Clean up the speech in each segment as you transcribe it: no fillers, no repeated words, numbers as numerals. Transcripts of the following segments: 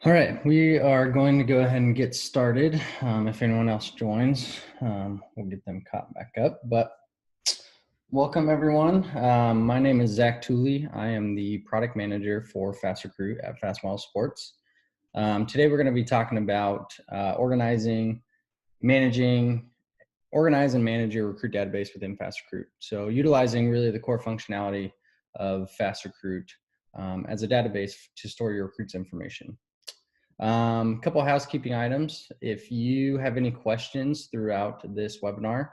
All right, we are going to go ahead and get started. If anyone else joins, we'll get them caught back up. But welcome, everyone. My name is Zach Tooley. I am the product manager for FastRecruit at Fast Model Sports. Today, we're going to be talking about organize and manage your recruit database within FastRecruit. So utilizing really the core functionality of FastRecruit as a database to store your recruits' information. Couple housekeeping items. If you have any questions throughout this webinar,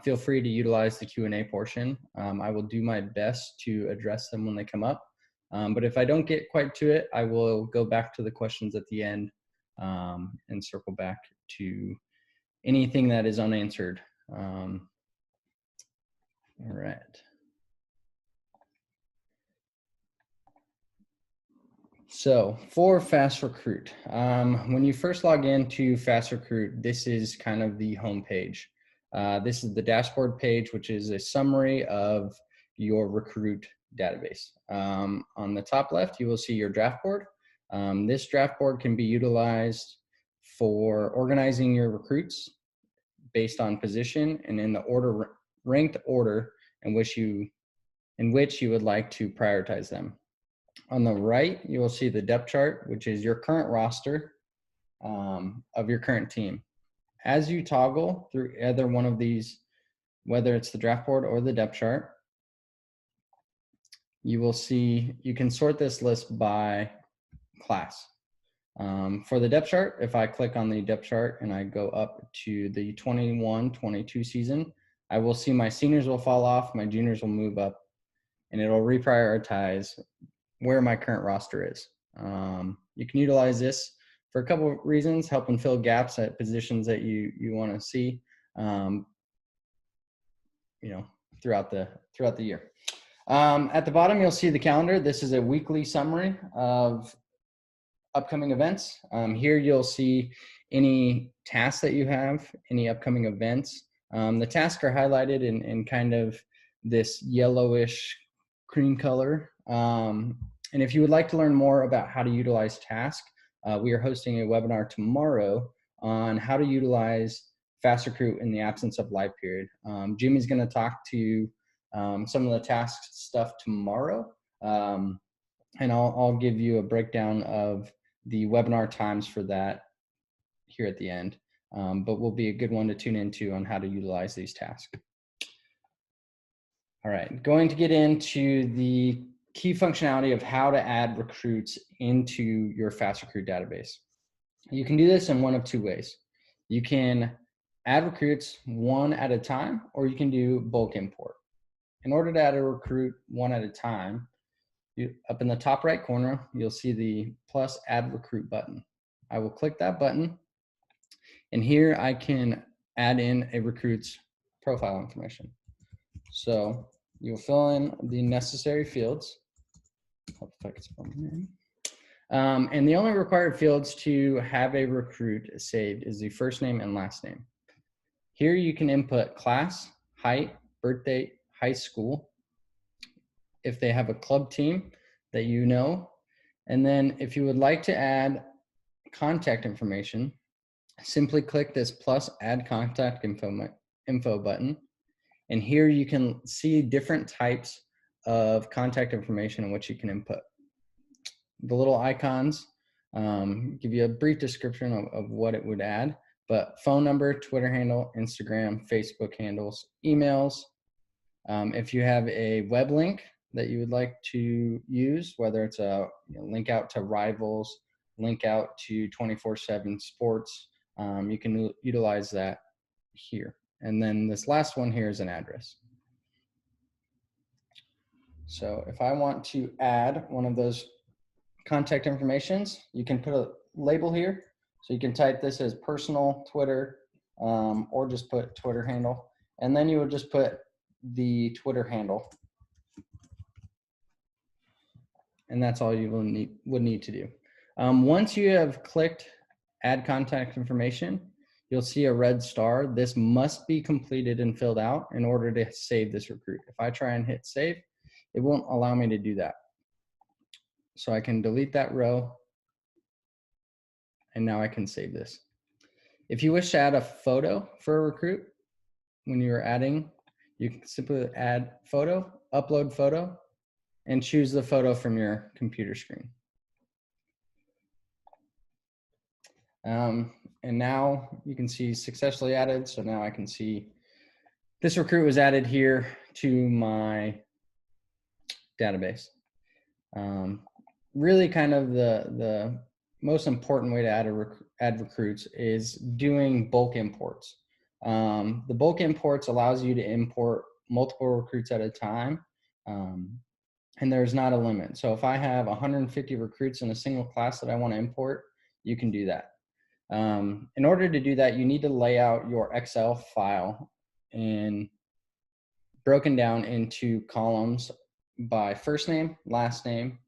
feel free to utilize the Q&A portion. I will do my best to address them when they come up. But if I don't get quite to it, I will go back to the questions at the end and circle back to anything that is unanswered. All right. So for FastRecruit, when you first log into FastRecruit, this is kind of the home page. This is the dashboard page, which is a summary of your recruit database. On the top left, you will see your draft board. This draft board can be utilized for organizing your recruits based on position and in the ranked order in which you would like to prioritize them. On the right, you will see the depth chart, which is your current roster of your current team. As you toggle through either one of these, whether it's the draft board or the depth chart, you will see you can sort this list by class. For the depth chart, if I click on the depth chart and I go up to the 21-22 season, I will see my seniors will fall off, my juniors will move up, and it'll reprioritize where my current roster is. You can utilize this for a couple of reasons, helping fill gaps at positions that you want to see, throughout the year. At the bottom, you'll see the calendar. This is a weekly summary of upcoming events. Here you'll see any tasks that you have, any upcoming events. The tasks are highlighted in kind of this yellowish cream color. And if you would like to learn more about how to utilize tasks, we are hosting a webinar tomorrow on how to utilize FastRecruit in the absence of live period. Jimmy's going to talk to some of the task stuff tomorrow, and I'll give you a breakdown of the webinar times for that here at the end, but will be a good one to tune into on how to utilize these tasks. All right, going to get into the key functionality of how to add recruits into your FastRecruit database. You can do this in one of two ways. You can add recruits one at a time, or you can do bulk import. In order to add a recruit one at a time, up in the top right corner, you'll see the plus add recruit button. I will click that button, and here I can add in a recruit's profile information. So you'll fill in the necessary fields. And the only required fields to have a recruit saved is the first name and last name. Here you can input class, height, birthday, high school, if they have a club team that you know. And then if you would like to add contact information, simply click this plus add contact info button. And here you can see different types of contact information in which you can input. The little icons give you a brief description of what it would add, but phone number, Twitter handle, Instagram, Facebook handles, emails. If you have a web link that you would like to use, whether it's a link out to Rivals, link out to 24/7 Sports, you can utilize that here. And then this last one here is an address. So if I want to add one of those contact informations, you can put a label here. So you can type this as personal Twitter, or just put Twitter handle. And then you would just put the Twitter handle. And that's all you would need to do. Once you have clicked add contact information, you'll see a red star. This must be completed and filled out in order to save this recruit. If I try and hit save, it won't allow me to do that. So I can delete that row and now I can save this. If you wish to add a photo for a recruit, when you're adding, you can simply add photo, upload photo, and choose the photo from your computer screen. And now you can see successfully added. So now I can see this recruit was added here to my database. Really kind of the most important way to add recruits is doing bulk imports. The bulk imports allows you to import multiple recruits at a time, and there's not a limit. So if I have 150 recruits in a single class that I want to import, you can do that. In order to do that, you need to lay out your Excel file and broken down into columns by first name, last name,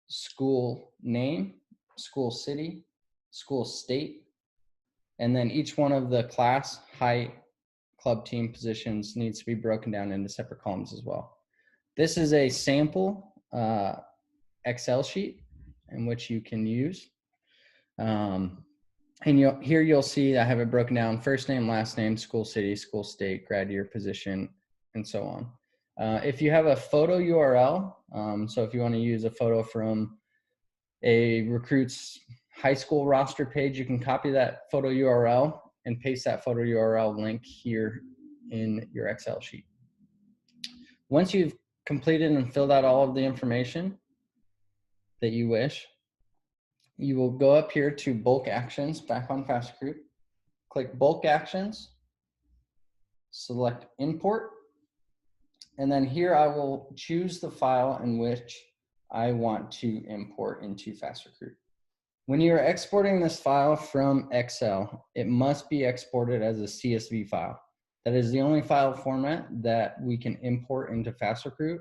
school name, school city, school state, and then each one of the class, height, club team positions needs to be broken down into separate columns as well. This is a sample Excel sheet in which you can use. And here you'll see I have it broken down: first name, last name, school city, school state, grad year, position, and so on. If you have a photo URL, so if you want to use a photo from a recruit's high school roster page, you can copy that photo URL and paste that photo URL link here in your Excel sheet. Once you've completed and filled out all of the information that you wish, you will go up here to bulk actions back on FastRecruit, click bulk actions, select import, and then here I will choose the file in which I want to import into FastRecruit. When you're exporting this file from Excel, it must be exported as a CSV file. That is the only file format that we can import into FastRecruit.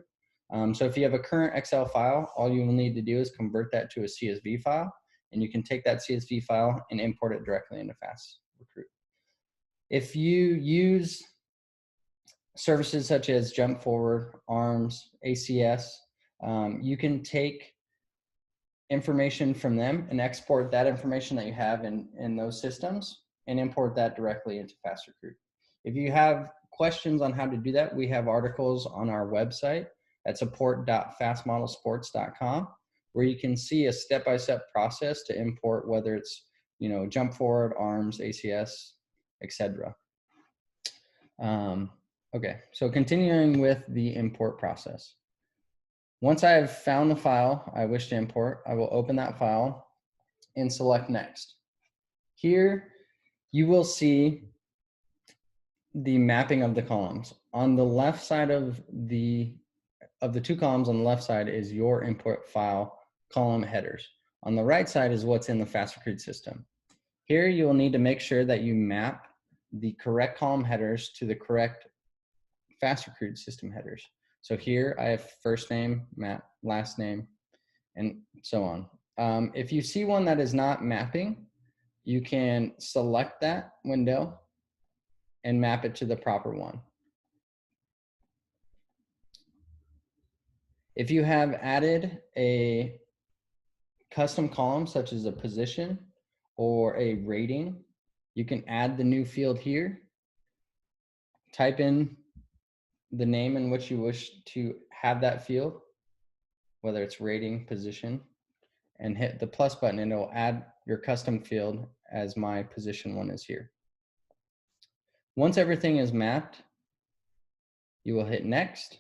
So if you have a current Excel file, all you will need to do is convert that to a CSV file, and you can take that CSV file and import it directly into FastRecruit. If you use services such as Jump Forward, ARMS, ACS, you can take information from them and export that information that you have in those systems and import that directly into FastRecruit. If you have questions on how to do that, we have articles on our website at support.fastmodelsports.com, where you can see a step-by-step process to import, whether it's Jump Forward, ARMS, ACS, etc. Okay, so continuing with the import process. Once I have found the file I wish to import, I will open that file and select next. Here you will see the mapping of the columns. On the left side of the two columns, on the left side is your import file column headers. On the right side is what's in the FastRecruit system. Here you will need to make sure that you map the correct column headers to the correct FastRecruit system headers. So here I have first name, last name, and so on. If you see one that is not mapping, you can select that window and map it to the proper one. If you have added a custom column such as a position or a rating, you can add the new field here, type in the name in which you wish to have that field, whether it's rating, position, and hit the plus button, and it will add your custom field as my position one is here. Once everything is mapped, you will hit next.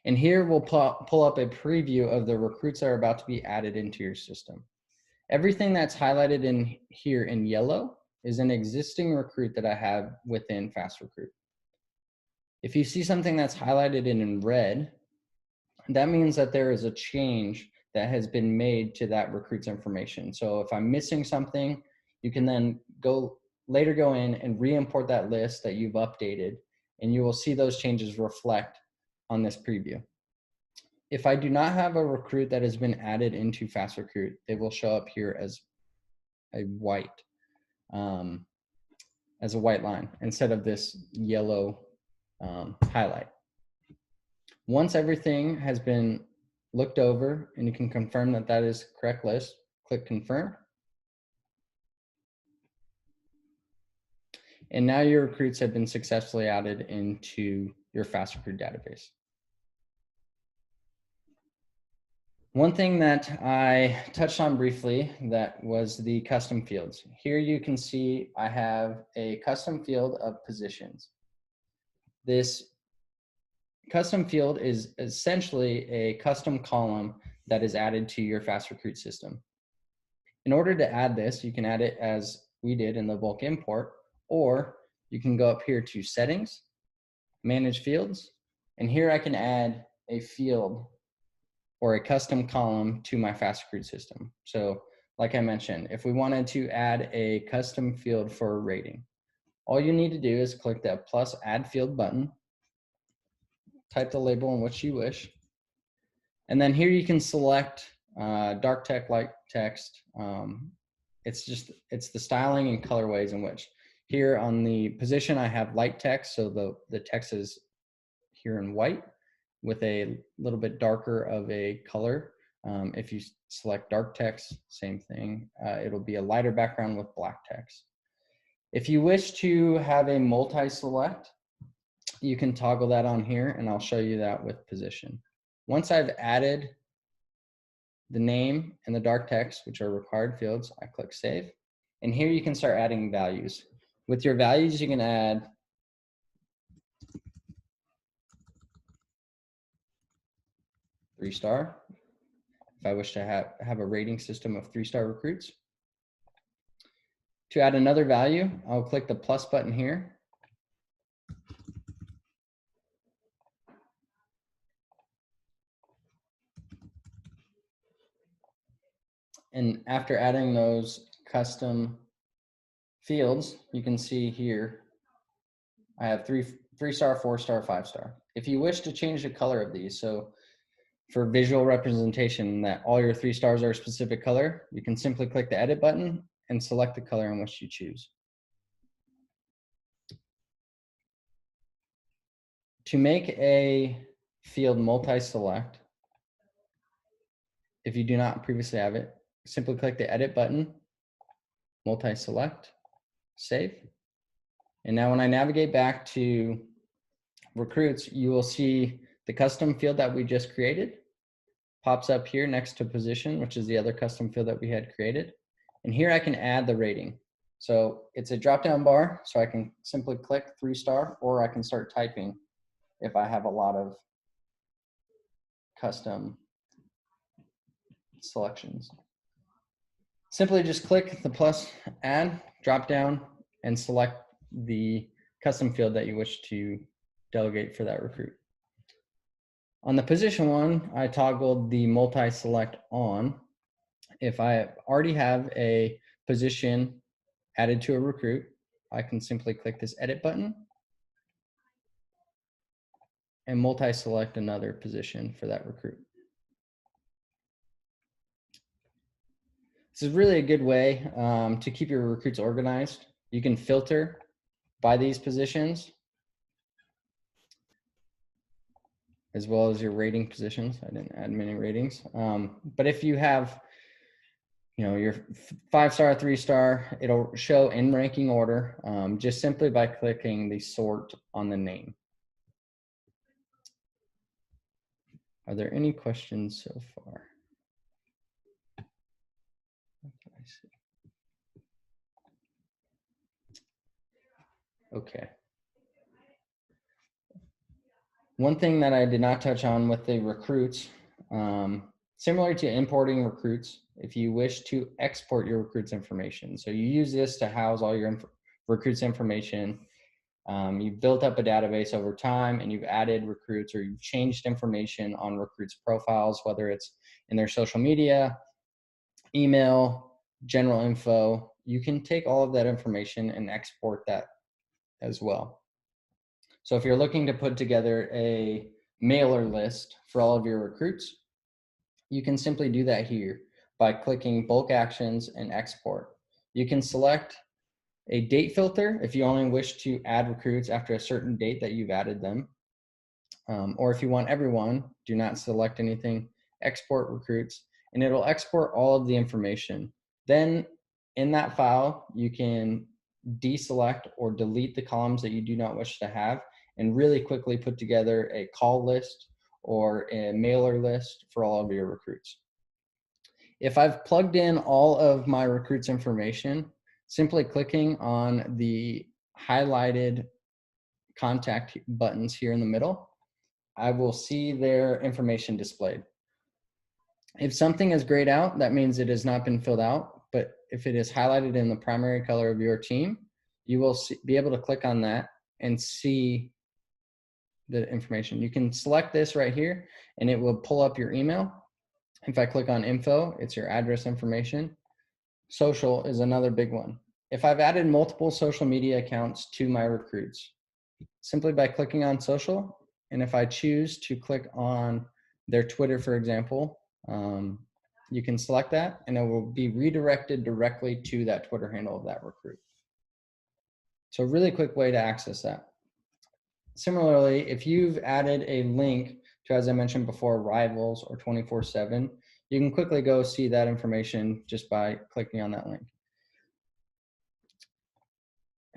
And here we'll pull up a preview of the recruits that are about to be added into your system. Everything that's highlighted in here in yellow is an existing recruit that I have within FastRecruit. If you see something that's highlighted in red, that means that there is a change that has been made to that recruit's information. So if I'm missing something, you can then later go in and re-import that list that you've updated, and you will see those changes reflect on this preview. If I do not have a recruit that has been added into FastRecruit, they will show up here as a white line instead of this yellow highlight. Once everything has been looked over and you can confirm that that is the correct list, Click confirm. And now your recruits have been successfully added into your FastRecruit database. One thing that I touched on briefly that was the custom fields. Here you can see I have a custom field of positions. This custom field is essentially a custom column that is added to your FastRecruit system. In order to add this, you can add it as we did in the bulk import, or you can go up here to settings, manage fields, and here I can add a field or a custom column to my FastRecruit system. So like I mentioned, if we wanted to add a custom field for a rating, all you need to do is click that plus add field button, type the label in which you wish, and then here you can select dark text, light text. It's the styling and colorways in which. Here on the position I have light text, so the text is here in white with a little bit darker of a color. If you select dark text, same thing. It'll be a lighter background with black text. If you wish to have a multi-select, you can toggle that on here, and I'll show you that with position. Once I've added the name and the dark text, which are required fields, I click save. And here you can start adding values. With your values, you can add three-star. If I wish to have a rating system of three-star recruits. To add another value, I'll click the plus button here. And after adding those custom fields, you can see here, I have three-star, four-star, five-star. If you wish to change the color of these, so for visual representation that all your 3 stars are a specific color, you can simply click the edit button and select the color in which you choose. To make a field multi-select, if you do not previously have it, simply click the edit button, multi-select, save. And now when I navigate back to recruits, you will see the custom field that we just created pops up here next to position, which is the other custom field that we had created. And here I can add the rating. So it's a drop-down bar, so I can simply click 3-star, or I can start typing if I have a lot of custom selections. Simply just click the plus add, drop down, and select the custom field that you wish to delegate for that recruit. On the position one, I toggled the multi-select on. If I already have a position added to a recruit, I can simply click this edit button and multi-select another position for that recruit. This is really a good way to keep your recruits organized. You can filter by these positions, as well as your rating positions. I didn't add many ratings. But if you have, your 5-star, 3-star, it'll show in ranking order just simply by clicking the sort on the name. Are there any questions so far? I see. Okay. One thing that I did not touch on with the recruits, similar to importing recruits, if you wish to export your recruits information. So you use this to house all your recruits information. You've built up a database over time and you've added recruits, or you've changed information on recruits' profiles, whether it's in their social media, email, general info. You can take all of that information and export that as well. So if you're looking to put together a mailer list for all of your recruits, you can simply do that here by clicking bulk actions and export. You can select a date filter if you only wish to add recruits after a certain date that you've added them. Or if you want everyone, do not select anything, export recruits. and it'll export all of the information. Then in that file, you can deselect or delete the columns that you do not wish to have and really quickly put together a call list or a mailer list for all of your recruits. If I've plugged in all of my recruits' information, simply clicking on the highlighted contact buttons here in the middle, I will see their information displayed. If something is grayed out, that means it has not been filled out. But if it is highlighted in the primary color of your team, you will be able to click on that and see the information. You can select this right here and it will pull up your email. If I click on info, it's your address information. Social is another big one. If I've added multiple social media accounts to my recruits, simply by clicking on social, and if I choose to click on their Twitter, for example, you can select that and it will be redirected directly to that Twitter handle of that recruit. So a really quick way to access that. Similarly, if you've added a link to, as I mentioned before, Rivals or 24/7, you can quickly go see that information just by clicking on that link.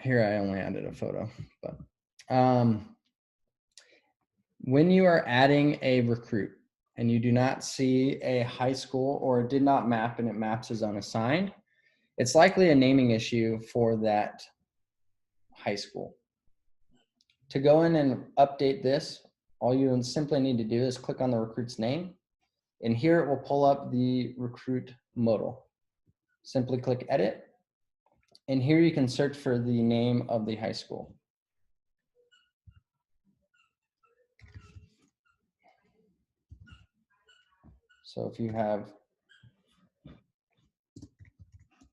Here I only added a photo, but when you are adding a recruit and you do not see a high school or it did not map and it maps as unassigned, it's likely a naming issue for that high school. To go in and update this, all you simply need to do is click on the recruit's name, and here it will pull up the recruit modal. Simply click edit, and here you can search for the name of the high school. So if you have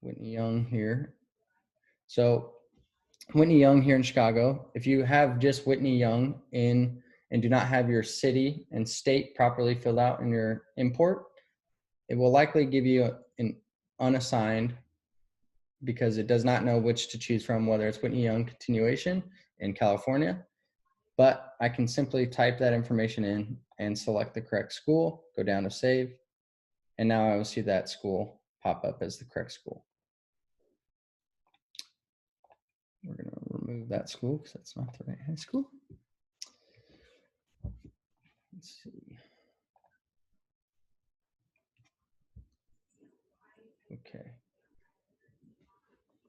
Whitney Young here, so Whitney Young here in Chicago, if you have just Whitney Young in and do not have your city and state properly filled out in your import, it will likely give you an unassigned because it does not know which to choose from, whether it's Whitney Young continuation in California. But I can simply type that information in and select the correct school, go down to save, and now I will see that school pop up as the correct school. We're going to remove that school because that's not the right high school. Let's see. Okay.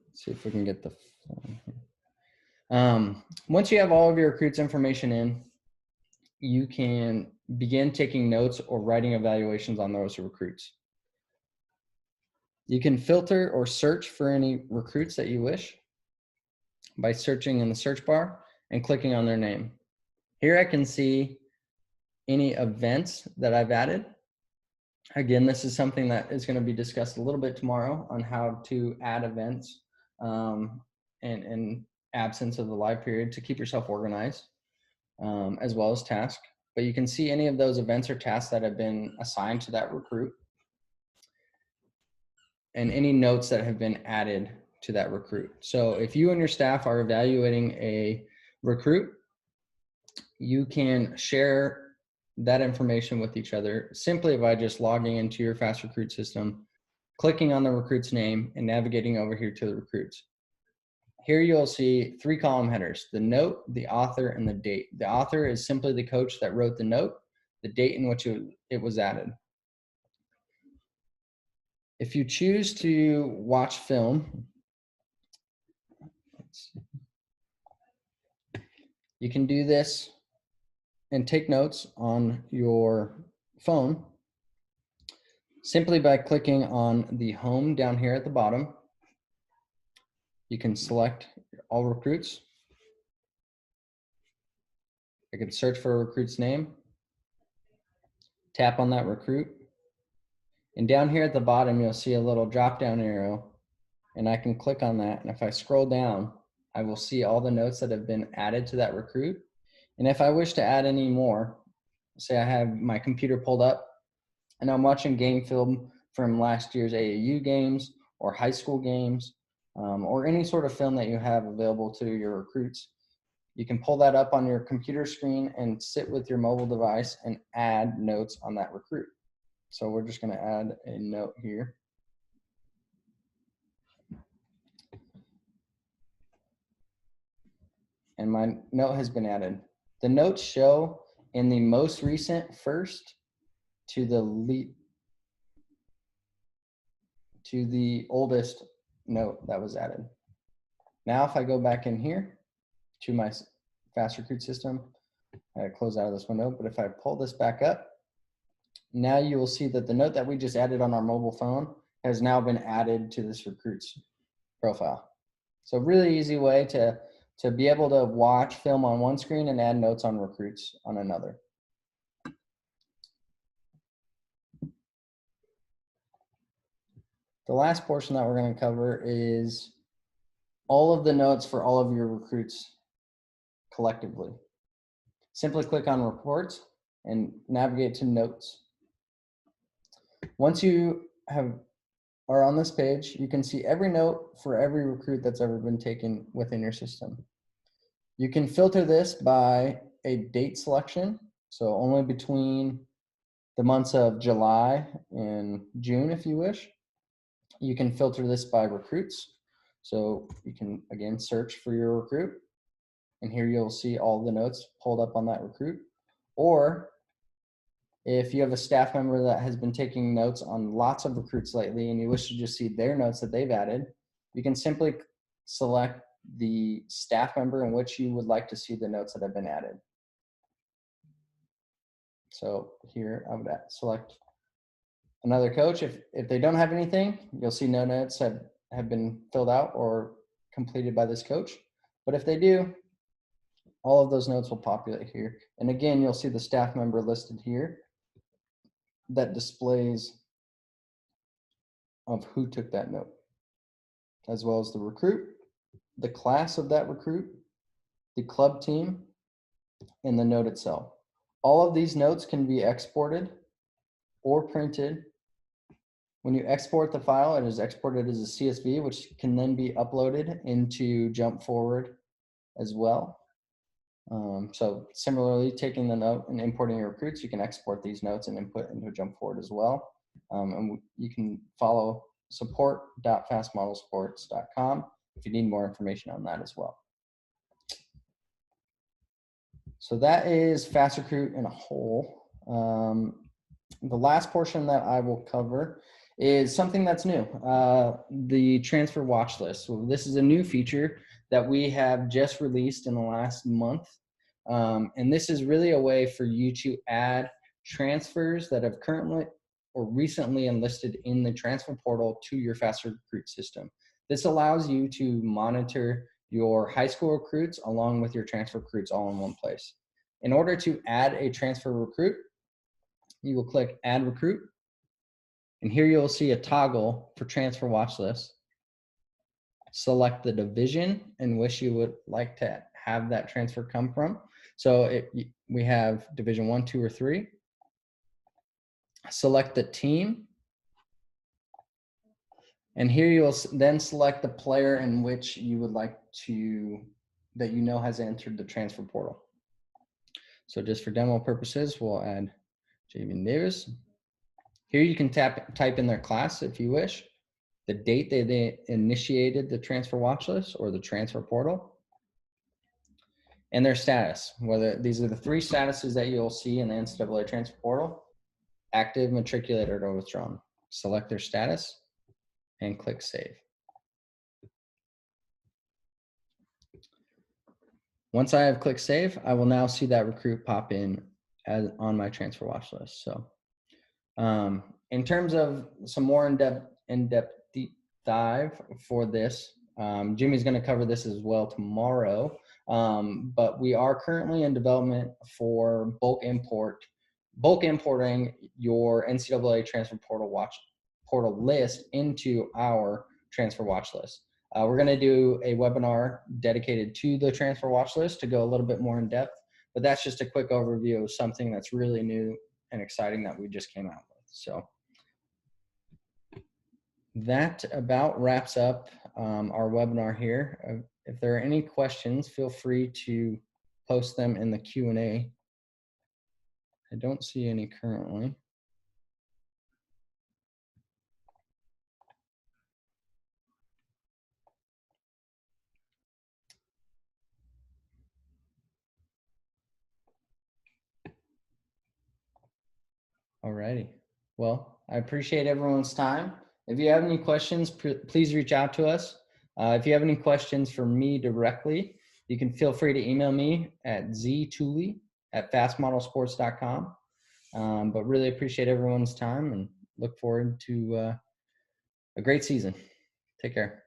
Let's see if we can get the form here. Once you have all of your recruits' information in, you can begin taking notes or writing evaluations on those recruits. You can filter or search for any recruits that you wish by searching in the search bar and clicking on their name. Here I can see any events that I've added. Again, this is something that is going to be discussed a little bit tomorrow on how to add events in absence of the live period to keep yourself organized, as well as tasks. But you can see any of those events or tasks that have been assigned to that recruit and any notes that have been added to that recruit. So if you and your staff are evaluating a recruit, you can share that information with each other simply by just logging into your FastRecruit system, clicking on the recruit's name, and navigating over here to the recruits. Here you'll see 3 column headers: the note, the author, and the date. The author is simply the coach that wrote the note, the date in which it was added. If you choose to watch film, you can do this and take notes on your phone simply by clicking on the home down here at the bottom. You can select all recruits. I can search for a recruit's name, tap on that recruit, and down here at the bottom you'll see a little drop down arrow, and I can click on that, and if I scroll down I will see all the notes that have been added to that recruit. And if I wish to add any more, say I have my computer pulled up and I'm watching game film from last year's AAU games or high school games, or any sort of film that you have available to your recruits, you can pull that up on your computer screen and sit with your mobile device and add notes on that recruit. So we're just going to add a note here. And my note has been added. The notes show in the most recent first to the oldest note that was added. Now, if I go back in here to my FastRecruit system, I close out of this window, but if I pull this back up, now you will see that the note that we just added on our mobile phone has now been added to this recruit's profile. So really easy way to be able to watch film on one screen and add notes on recruits on another. The last portion that we're going to cover is all of the notes for all of your recruits collectively. Simply click on reports and navigate to notes. Once you are on this page, you can see every note for every recruit that's ever been taken within your system. You can filter this by a date selection, so only between the months of July and June if you wish. You can filter this by recruits, so you can again search for your recruit, and here you'll see all the notes pulled up on that recruit. Or if you have a staff member that has been taking notes on lots of recruits lately and you wish to just see their notes that they've added, you can simply select the staff member in which you would like to see the notes that have been added. So here I would select another coach. If they don't have anything, you'll see no notes have been filled out or completed by this coach. But if they do, all of those notes will populate here. And again, you'll see the staff member listed here that displays of who took that note, as well as the recruit, the class of that recruit, the club team, and the note itself. All of these notes can be exported or printed. When you export the file, it is exported as a CSV, which can then be uploaded into Jump Forward as well. So similarly, taking the note and importing your recruits, you can export these notes and input into Jump Forward as well. And you can follow support.fastmodelsports.com if you need more information on that as well. So that is FastRecruit in a whole. The last portion that I will cover is something that's new, the transfer watch list. So this is a new feature that we have just released in the last month. And this is really a way for you to add transfers that have currently or recently enlisted in the transfer portal to your FastRecruit system. This allows you to monitor your high school recruits along with your transfer recruits all in one place. In order to add a transfer recruit, you will click Add Recruit, and here you'll see a toggle for transfer watch list. Select the division in which you would like to have that transfer come from. So we have Division 1, 2, or 3. Select the team, and here you'll then select the player in which you would like that you know has entered the transfer portal. So just for demo purposes, we'll add Javian Davis. Here you can type in their class if you wish, the date they initiated the transfer watch list or the transfer portal, and their status. Whether these are the 3 statuses that you'll see in the NCAA transfer portal: active, matriculated, or withdrawn. Select their status and click Save. Once I have clicked Save, I will now see that recruit pop in on my transfer watch list. So in terms of some more in-depth deep dive for this, Jimmy's going to cover this as well tomorrow, but we are currently in development for bulk importing your NCAA transfer portal list into our transfer watch list. We're going to do a webinar dedicated to the transfer watch list to go a little bit more in depth, but that's just a quick overview of something that's really new and exciting that we just came out with. So that about wraps up our webinar here. If there are any questions, feel free to post them in the Q&A. I don't see any currently. Alrighty. Well, I appreciate everyone's time. If you have any questions, please reach out to us. If you have any questions for me directly, you can feel free to email me at ztooley@fastmodelsports.com. But really appreciate everyone's time and look forward to a great season. Take care.